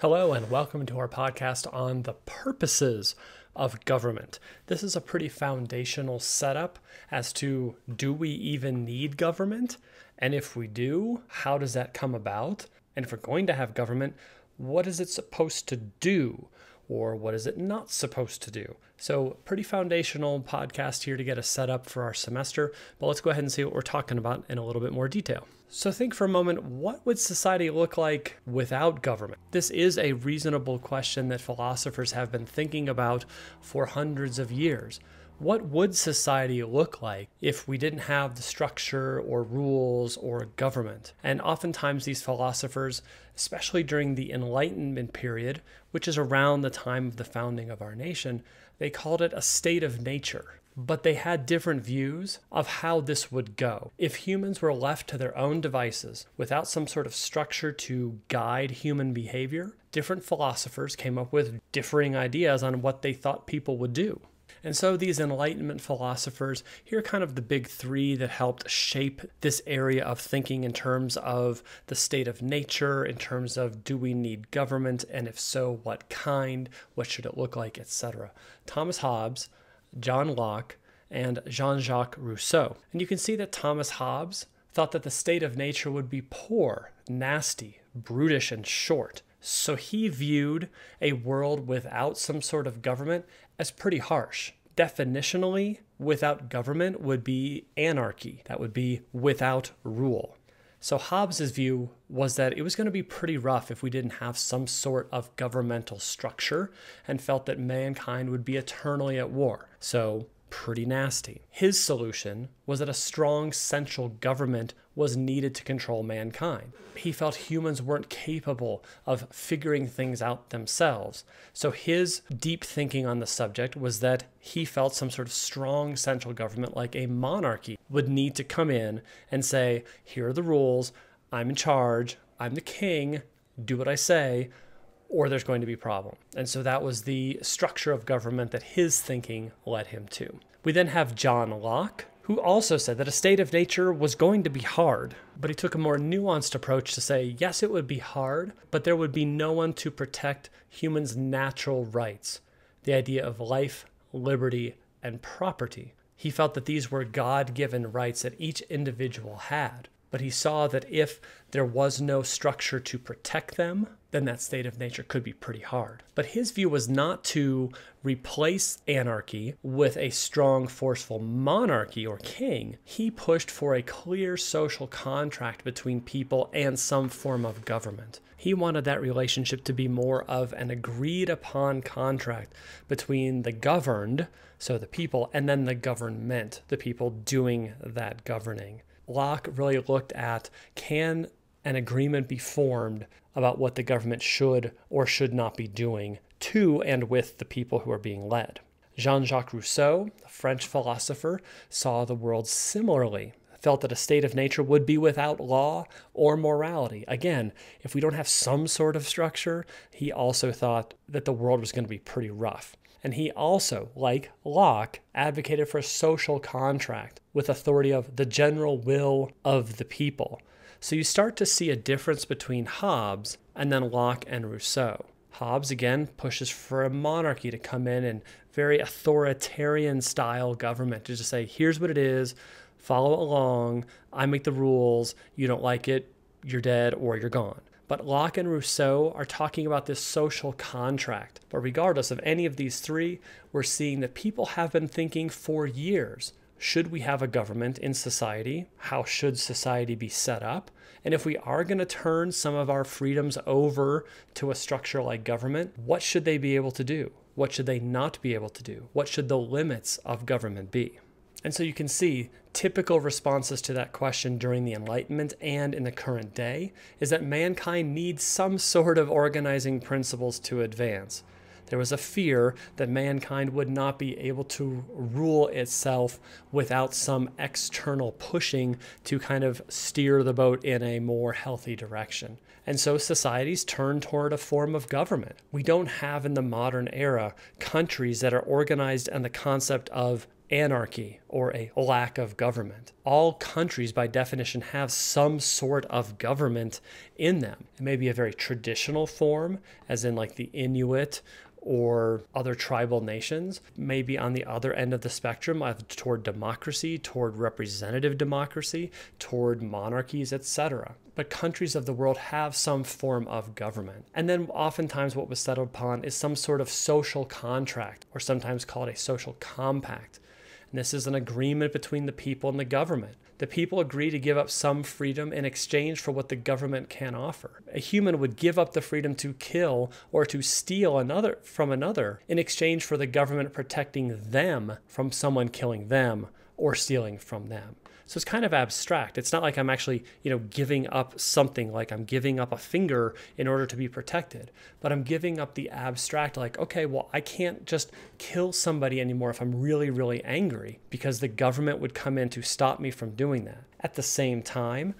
Hello and welcome to our podcast on the purposes of government. This is a pretty foundational setup as to, do we even need government? And if we do, how does that come about? And if we're going to have government, what is it supposed to do? Or what is it not supposed to do? So pretty foundational podcast here to get us set up for our semester, but let's go ahead and see what we're talking about in a little bit more detail. So think for a moment, what would society look like without government? This is a reasonable question that philosophers have been thinking about for hundreds of years. What would society look like if we didn't have the structure or rules or government? And oftentimes these philosophers, especially during the Enlightenment period, which is around the time of the founding of our nation, they called it a state of nature. But they had different views of how this would go. If humans were left to their own devices without some sort of structure to guide human behavior, different philosophers came up with differing ideas on what they thought people would do. And so these Enlightenment philosophers, here are kind of the big three that helped shape this area of thinking in terms of the state of nature, in terms of do we need government, and if so, what kind, what should it look like, etc. Thomas Hobbes, John Locke, and Jean-Jacques Rousseau. And you can see that Thomas Hobbes thought that the state of nature would be poor, nasty, brutish, and short. So he viewed a world without some sort of government as pretty harsh. Definitionally, without government would be anarchy. That would be without rule. So Hobbes's view was that it was going to be pretty rough if we didn't have some sort of governmental structure, and felt that mankind would be eternally at war. So pretty nasty. His solution was that a strong central government was needed to control mankind. He felt humans weren't capable of figuring things out themselves. So his deep thinking on the subject was that he felt some sort of strong central government, like a monarchy, would need to come in and say, here are the rules, I'm in charge, I'm the king, do what I say, or there's going to be a problem. And so that was the structure of government that his thinking led him to. We then have John Locke, who also said that a state of nature was going to be hard, but he took a more nuanced approach to say, yes, it would be hard, but there would be no one to protect humans' natural rights, the idea of life, liberty, and property. He felt that these were God-given rights that each individual had. But he saw that if there was no structure to protect them, then that state of nature could be pretty hard. But his view was not to replace anarchy with a strong, forceful monarchy or king. He pushed for a clear social contract between people and some form of government. He wanted that relationship to be more of an agreed upon contract between the governed, so the people, and then the government, the people doing that governing. Locke really looked at, can an agreement be formed about what the government should or should not be doing to and with the people who are being led. Jean-Jacques Rousseau, a French philosopher, saw the world similarly, felt that a state of nature would be without law or morality. Again, if we don't have some sort of structure, he also thought that the world was going to be pretty rough. And he also, like Locke, advocated for a social contract with authority of the general will of the people. So you start to see a difference between Hobbes and then Locke and Rousseau. Hobbes, again, pushes for a monarchy to come in and very authoritarian style government to just say, here's what it is, follow along, I make the rules, you don't like it, you're dead or you're gone. But Locke and Rousseau are talking about this social contract. But regardless of any of these three, we're seeing that people have been thinking for years, should we have a government in society? How should society be set up? And if we are going to turn some of our freedoms over to a structure like government, what should they be able to do? What should they not be able to do? What should the limits of government be? And so you can see typical responses to that question during the Enlightenment and in the current day is that mankind needs some sort of organizing principles to advance. There was a fear that mankind would not be able to rule itself without some external pushing to kind of steer the boat in a more healthy direction. And so societies turn toward a form of government. We don't have in the modern era countries that are organized on the concept of anarchy or a lack of government. All countries, by definition, have some sort of government in them. It may be a very traditional form, as in like the Inuit or other tribal nations, maybe on the other end of the spectrum, toward democracy, toward representative democracy, toward monarchies, etc. But countries of the world have some form of government. And then oftentimes what was settled upon is some sort of social contract, or sometimes called a social compact. And this is an agreement between the people and the government. The people agree to give up some freedom in exchange for what the government can offer. A human would give up the freedom to kill or to steal from another in exchange for the government protecting them from someone killing them or stealing from them. So it's kind of abstract. It's not like I'm actually, giving up something, like I'm giving up a finger in order to be protected. But I'm giving up the abstract, like, okay, well, I can't just kill somebody anymore if I'm really, really angry, because the government would come in to stop me from doing that. At the same time,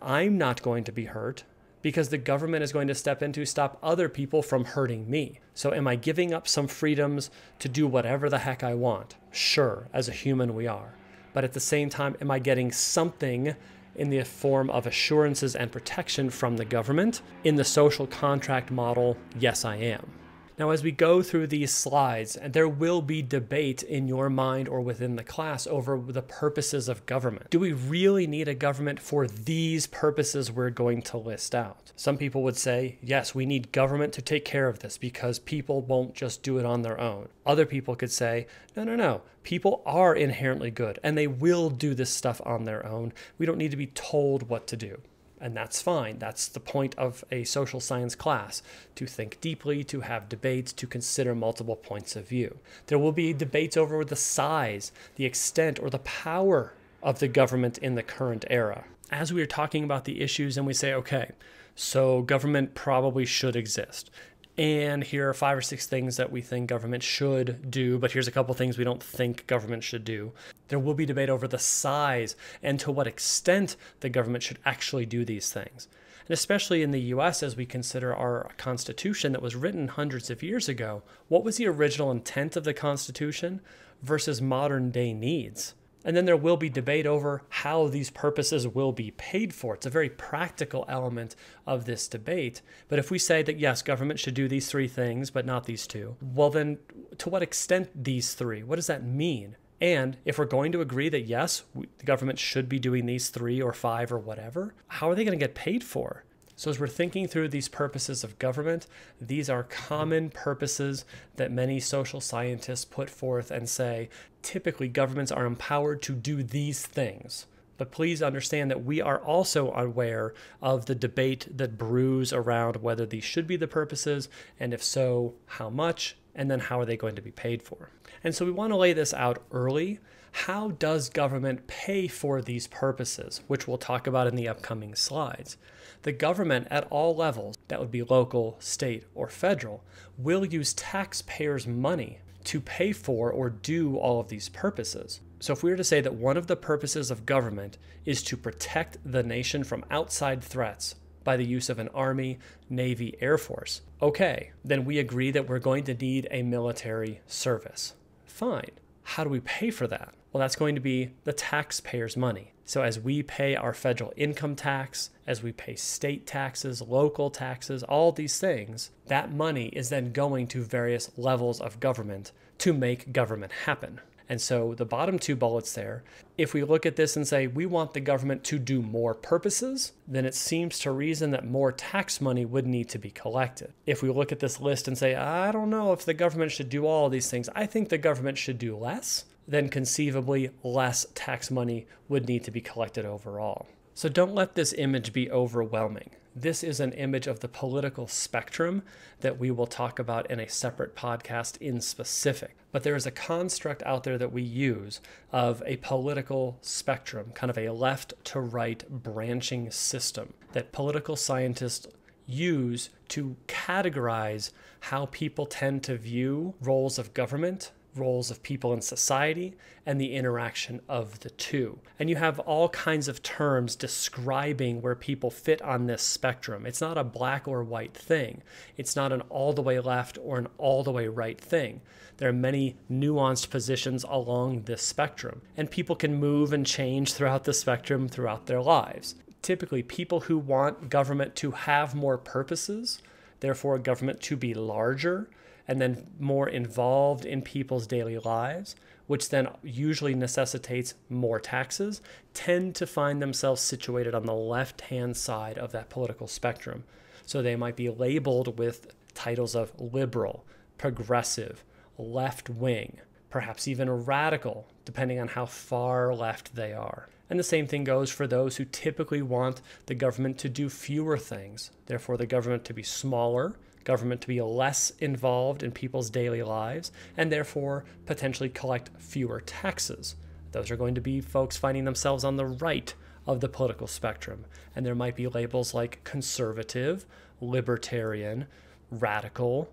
I'm not going to be hurt, because the government is going to step in to stop other people from hurting me. So am I giving up some freedoms to do whatever the heck I want? Sure, as a human we are. But at the same time, am I getting something in the form of assurances and protection from the government? In the social contract model, yes, I am. Now, as we go through these slides, and there will be debate in your mind or within the class over the purposes of government. Do we really need a government for these purposes we're going to list out? Some people would say, yes, we need government to take care of this because people won't just do it on their own. Other people could say, no, people are inherently good and they will do this stuff on their own. We don't need to be told what to do. And that's fine. That's the point of a social science class, to think deeply, to have debates, to consider multiple points of view. There will be debates over the size, the extent, or the power of the government in the current era. As we are talking about the issues and we say, okay, so government probably should exist. And here are 5 or 6 things that we think government should do, but here's a couple things we don't think government should do. There will be debate over the size and to what extent the government should actually do these things. And especially in the US, as we consider our Constitution that was written hundreds of years ago, what was the original intent of the Constitution versus modern day needs? And then there will be debate over how these purposes will be paid for. It's a very practical element of this debate. But if we say that, yes, government should do these 3 things, but not these 2, well then, to what extent these 3? What does that mean? And if we're going to agree that, yes, the government should be doing these 3 or 5 or whatever, how are they going to get paid for? So as we're thinking through these purposes of government, these are common purposes that many social scientists put forth and say, typically governments are empowered to do these things. But please understand that we are also aware of the debate that brews around whether these should be the purposes, and if so, how much, and then how are they going to be paid for. And so we want to lay this out early. How does government pay for these purposes, which we'll talk about in the upcoming slides? The government at all levels, that would be local, state, or federal, will use taxpayers' money to pay for or do all of these purposes. So if we were to say that one of the purposes of government is to protect the nation from outside threats by the use of an army, navy, air force, okay, then we agree that we're going to need a military service. Fine. How do we pay for that? Well, that's going to be the taxpayers' money. So as we pay our federal income tax, as we pay state taxes, local taxes, all these things, that money is then going to various levels of government to make government happen. And so the bottom 2 bullets there, if we look at this and say we want the government to do more purposes, then it seems to reason that more tax money would need to be collected. If we look at this list and say, I don't know if the government should do all of these things, I think the government should do less, then conceivably less tax money would need to be collected overall. So don't let this image be overwhelming. This is an image of the political spectrum that we will talk about in a separate podcast in specific. But there is a construct out there that we use of a political spectrum, kind of a left to right branching system that political scientists use to categorize how people tend to view roles of government roles of people in society and the interaction of the two. And you have all kinds of terms describing where people fit on this spectrum. It's not a black or white thing. It's not an all the way left or an all the way right thing. There are many nuanced positions along this spectrum, and people can move and change throughout the spectrum throughout their lives. Typically, people who want government to have more purposes, therefore government to be larger, and then more involved in people's daily lives, which then usually necessitates more taxes, tend to find themselves situated on the left-hand side of that political spectrum. So they might be labeled with titles of liberal, progressive, left-wing, perhaps even radical, depending on how far left they are. And the same thing goes for those who typically want the government to do fewer things, therefore the government to be smaller, government to be less involved in people's daily lives, and therefore potentially collect fewer taxes. Those are going to be folks finding themselves on the right of the political spectrum. And there might be labels like conservative, libertarian, radical,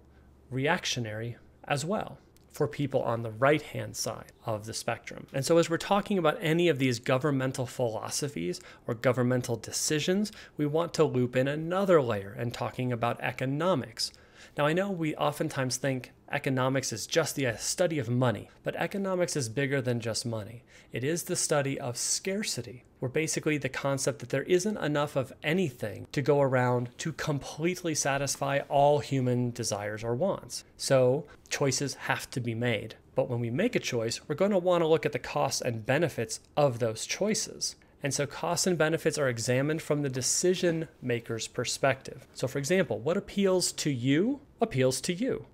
reactionary as well for people on the right-hand side of the spectrum. And so as we're talking about any of these governmental philosophies or governmental decisions, we want to loop in another layer and talking about economics. Now, I know we oftentimes think economics is just the study of money, but economics is bigger than just money. It is the study of scarcity, where basically the concept that there isn't enough of anything to go around to completely satisfy all human desires or wants. So choices have to be made. But when we make a choice, we're going to want to look at the costs and benefits of those choices. And so costs and benefits are examined from the decision maker's perspective. So for example, what appeals to you,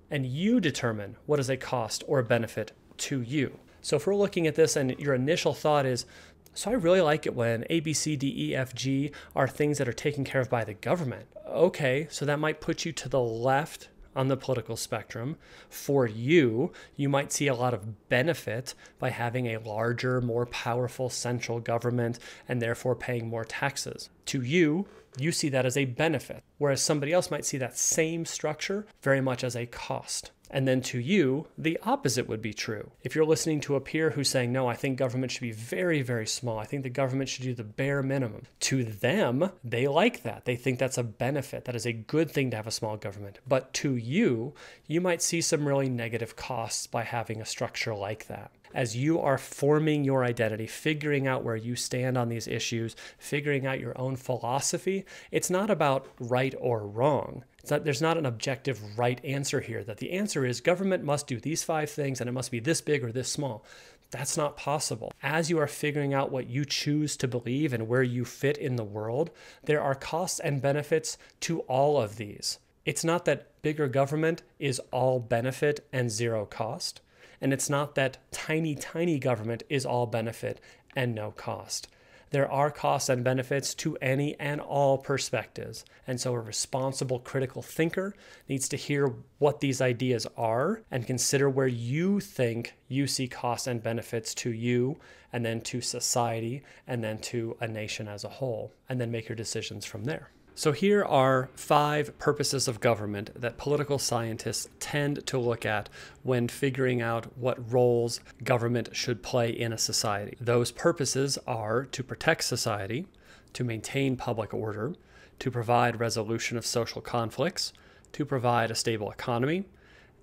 and you determine what is a cost or a benefit to you. So if we're looking at this and your initial thought is, so I really like it when A, B, C, D, E, F, G are things that are taken care of by the government. Okay, so that might put you to the left on the political spectrum. For you, you might see a lot of benefit by having a larger, more powerful central government and therefore paying more taxes. To you, you see that as a benefit, whereas somebody else might see that same structure very much as a cost. And then to you, the opposite would be true. If you're listening to a peer who's saying, no, I think government should be very, very small. I think the government should do the bare minimum. To them, they like that. They think that's a benefit. That is a good thing to have a small government. But to you, you might see some really negative costs by having a structure like that. As you are forming your identity, figuring out where you stand on these issues, figuring out your own philosophy, it's not about right or wrong. There's not an objective right answer here, that the answer is government must do these 5 things and it must be this big or this small. That's not possible. As you are figuring out what you choose to believe and where you fit in the world, there are costs and benefits to all of these. It's not that bigger government is all benefit and zero cost. And it's not that tiny, tiny government is all benefit and no cost. There are costs and benefits to any and all perspectives. And so a responsible critical thinker needs to hear what these ideas are and consider where you think you see costs and benefits to you, and then to society, and then to a nation as a whole, and then make your decisions from there. So here are 5 purposes of government that political scientists tend to look at when figuring out what roles government should play in a society. Those purposes are to protect society, to maintain public order, to provide resolution of social conflicts, to provide a stable economy,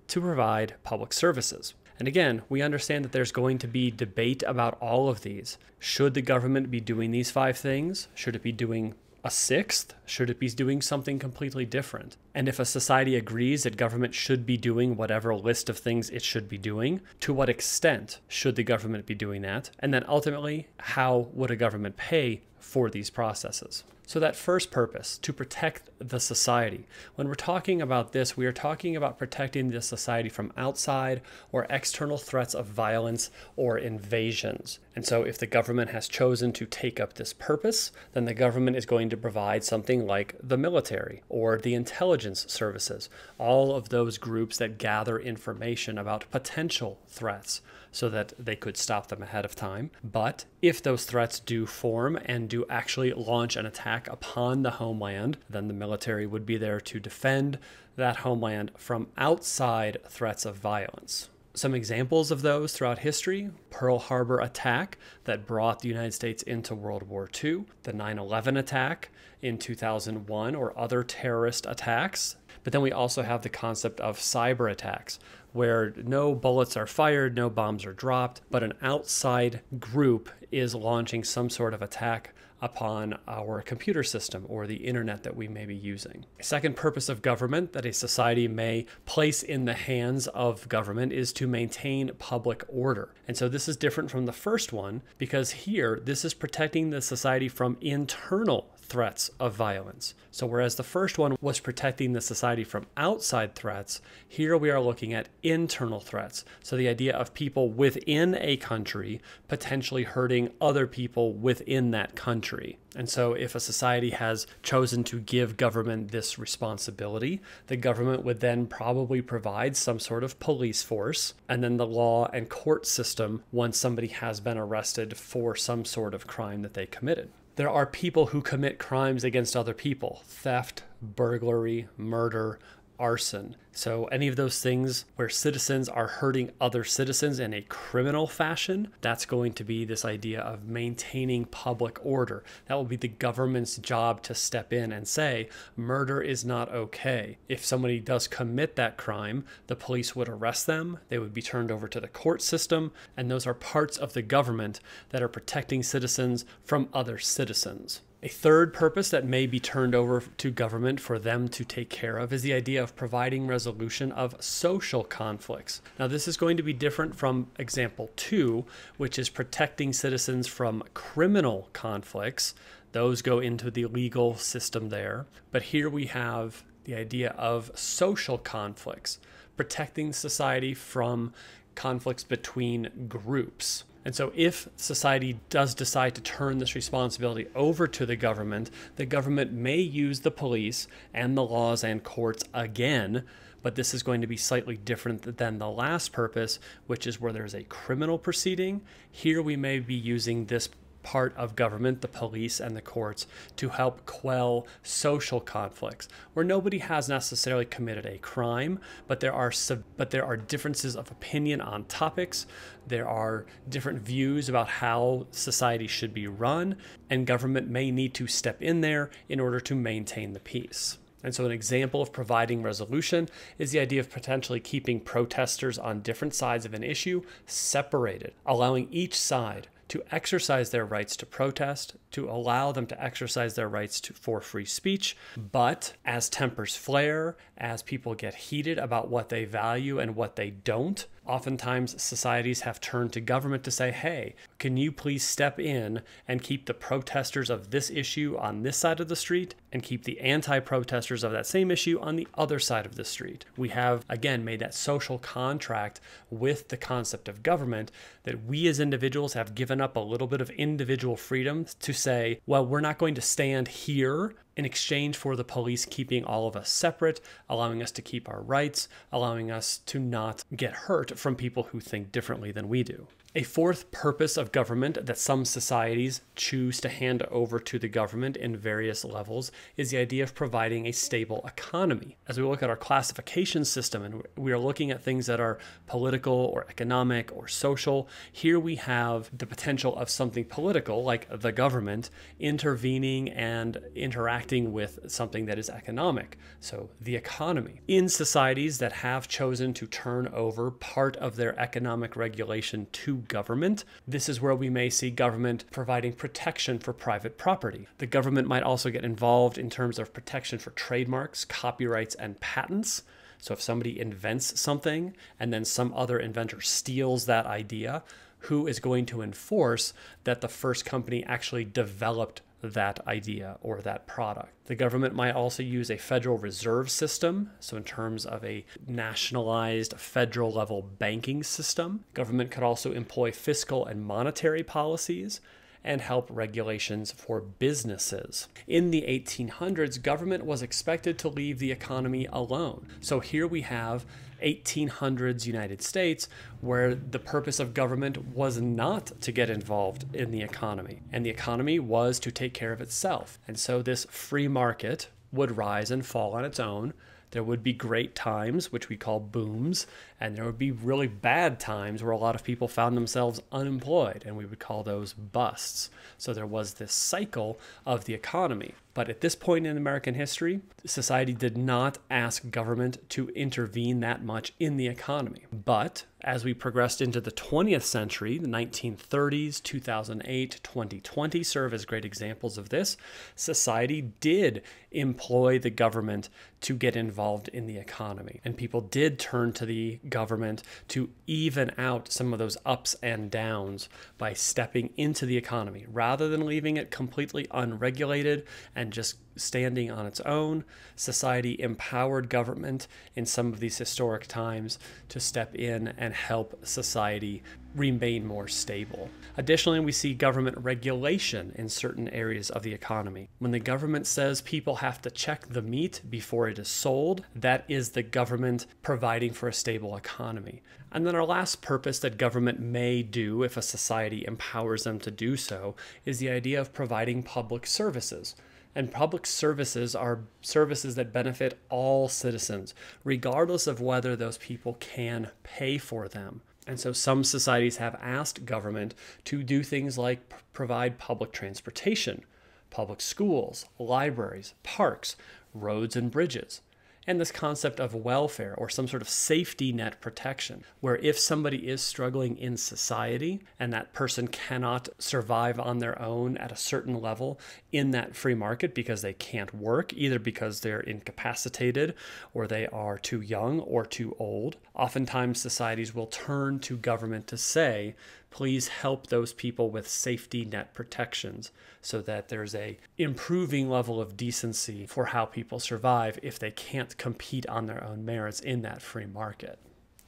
to provide public services. And again, we understand that there's going to be debate about all of these. Should the government be doing these 5 things? Should it be doing a 6th? Should it be doing something completely different? And if a society agrees that government should be doing whatever list of things it should be doing, to what extent should the government be doing that? And then ultimately, how would a government pay for these processes? So that first purpose, to protect the society. When we're talking about this, we are talking about protecting the society from outside or external threats of violence or invasions. And so if the government has chosen to take up this purpose, then the government is going to provide something like the military or the intelligence services, all of those groups that gather information about potential threats so that they could stop them ahead of time. But if those threats do form and do actually launch an attack upon the homeland, then the military would be there to defend that homeland from outside threats of violence. Some examples of those throughout history: Pearl Harbor attack that brought the United States into World War II, the 9/11 attack in 2001, or other terrorist attacks. But then we also have the concept of cyber attacks, where no bullets are fired, no bombs are dropped, but an outside group is launching some sort of attack upon our computer system or the internet that we may be using. A second purpose of government that a society may place in the hands of government is to maintain public order. And so this is different from the first one, because here this is protecting the society from internal threats of violence. So whereas the first one was protecting the society from outside threats, here we are looking at internal threats. So the idea of people within a country potentially hurting other people within that country. And so if a society has chosen to give government this responsibility, the government would then probably provide some sort of police force, and then the law and court system once somebody has been arrested for some sort of crime that they committed. There are people who commit crimes against other people: theft, burglary, murder, arson. So any of those things where citizens are hurting other citizens in a criminal fashion, that's going to be this idea of maintaining public order. That will be the government's job to step in and say, murder is not okay. If somebody does commit that crime, the police would arrest them, they would be turned over to the court system, and those are parts of the government that are protecting citizens from other citizens. A third purpose that may be turned over to government for them to take care of is the idea of providing resolution of social conflicts. Now, this is going to be different from example 2, which is protecting citizens from criminal conflicts. Those go into the legal system there. But here we have the idea of social conflicts, protecting society from conflicts between groups. And so if society does decide to turn this responsibility over to the government may use the police and the laws and courts again, but this is going to be slightly different than the last purpose, which is where there's a criminal proceeding. Here we may be using this part of government, the police and the courts, to help quell social conflicts where nobody has necessarily committed a crime, but there are differences of opinion on topics. There are different views about how society should be run, and government may need to step in there in order to maintain the peace. And so an example of providing resolution is the idea of potentially keeping protesters on different sides of an issue separated, allowing each side to exercise their rights to protest, to allow them to exercise their rights for free speech. But as tempers flare, as people get heated about what they value and what they don't, oftentimes societies have turned to government to say, hey, can you please step in and keep the protesters of this issue on this side of the street and keep the anti-protesters of that same issue on the other side of the street? We have, again, made that social contract with the concept of government that we as individuals have given up a little bit of individual freedom to say, well, we're not going to stand here in exchange for the police keeping all of us separate, allowing us to keep our rights, allowing us to not get hurt from people who think differently than we do. A fourth purpose of government that some societies choose to hand over to the government in various levels is the idea of providing a stable economy. As we look at our classification system and we are looking at things that are political or economic or social, here we have the potential of something political, like the government, intervening and interacting with something that is economic, so the economy. In societies that have chosen to turn over part of their economic regulation to government, this is where we may see government providing protection for private property. The government might also get involved in terms of protection for trademarks, copyrights, and patents. So if somebody invents something and then some other inventor steals that idea, who is going to enforce that the first company actually developed that idea or that product? The government might also use a Federal Reserve System, so in terms of a nationalized federal level banking system. Government could also employ fiscal and monetary policies and help regulations for businesses. In the 1800s, government was expected to leave the economy alone. So here we have 1800s United States, where the purpose of government was not to get involved in the economy, and the economy was to take care of itself. And so this free market would rise and fall on its own, There would be great times, which we call booms, and there would be really bad times where a lot of people found themselves unemployed, and we would call those busts. So there was this cycle of the economy. But at this point in American history, society did not ask government to intervene that much in the economy. But as we progressed into the 20th century, the 1930s, 2008, 2020 serve as great examples of this, society did employ the government to get involved in the economy. And people did turn to the government to even out some of those ups and downs by stepping into the economy rather than leaving it completely unregulated and just standing on its own. Society empowered government in some of these historic times to step in and help society remain more stable. Additionally, we see government regulation in certain areas of the economy. When the government says people have to check the meat before it is sold, that is the government providing for a stable economy. And then our last purpose that government may do, if a society empowers them to do so, is the idea of providing public services. And public services are services that benefit all citizens, regardless of whether those people can pay for them. And so some societies have asked government to do things like provide public transportation, public schools, libraries, parks, roads and bridges. And this concept of welfare or some sort of safety net protection, where if somebody is struggling in society and that person cannot survive on their own at a certain level in that free market because they can't work, either because they're incapacitated or they are too young or too old, oftentimes societies will turn to government to say, please help those people with safety net protections so that there's a improving level of decency for how people survive if they can't compete on their own merits in that free market.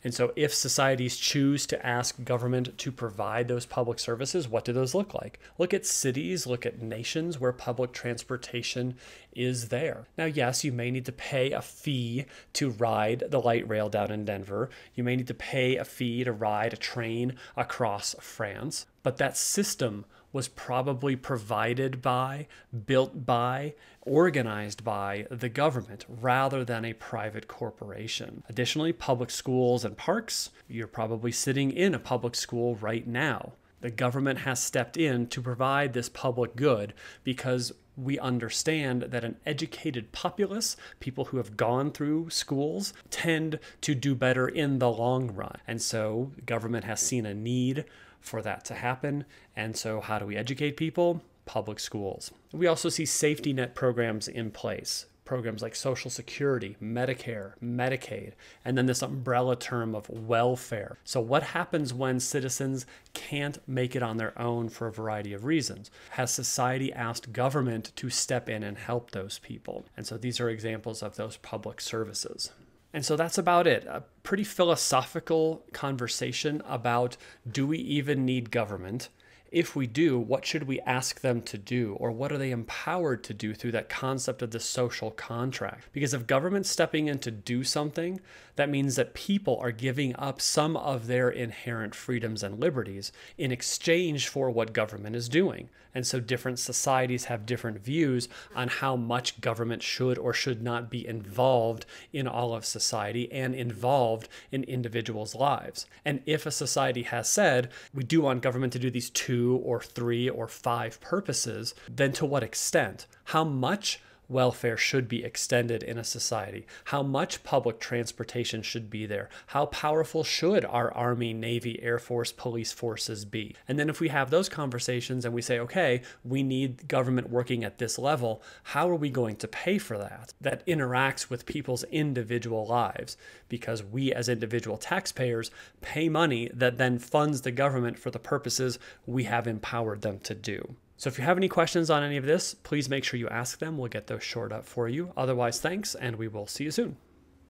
And so if societies choose to ask government to provide those public services, what do those look like? Look at cities, look at nations where public transportation is there. Now, yes, you may need to pay a fee to ride the light rail down in Denver. You may need to pay a fee to ride a train across France. But that system was probably provided by, built by, organized by the government rather than a private corporation. Additionally, public schools and parks, you're probably sitting in a public school right now. The government has stepped in to provide this public good because we understand that an educated populace, people who have gone through schools, tend to do better in the long run. And so the government has seen a need for that to happen. And so how do we educate people? Public schools. We also see safety net programs in place. Programs like Social Security, Medicare, Medicaid, and then this umbrella term of welfare. So what happens when citizens can't make it on their own for a variety of reasons? Has society asked government to step in and help those people? And so these are examples of those public services. And so that's about it. A pretty philosophical conversation about, do we even need government? If we do, what should we ask them to do? Or what are they empowered to do through that concept of the social contract? Because if government's stepping in to do something, that means that people are giving up some of their inherent freedoms and liberties in exchange for what government is doing. And so different societies have different views on how much government should or should not be involved in all of society and involved in individuals' lives. And if a society has said, we do want government to do these 2 or 3 or 5 purposes, then to what extent? How much welfare should be extended in a society? How much public transportation should be there? How powerful should our Army, Navy, Air Force, police forces be? And then if we have those conversations and we say, okay, we need government working at this level, how are we going to pay for that? That interacts with people's individual lives, because we as individual taxpayers pay money that then funds the government for the purposes we have empowered them to do. So if you have any questions on any of this, please make sure you ask them. We'll get those shored up for you. Otherwise, thanks, and we will see you soon.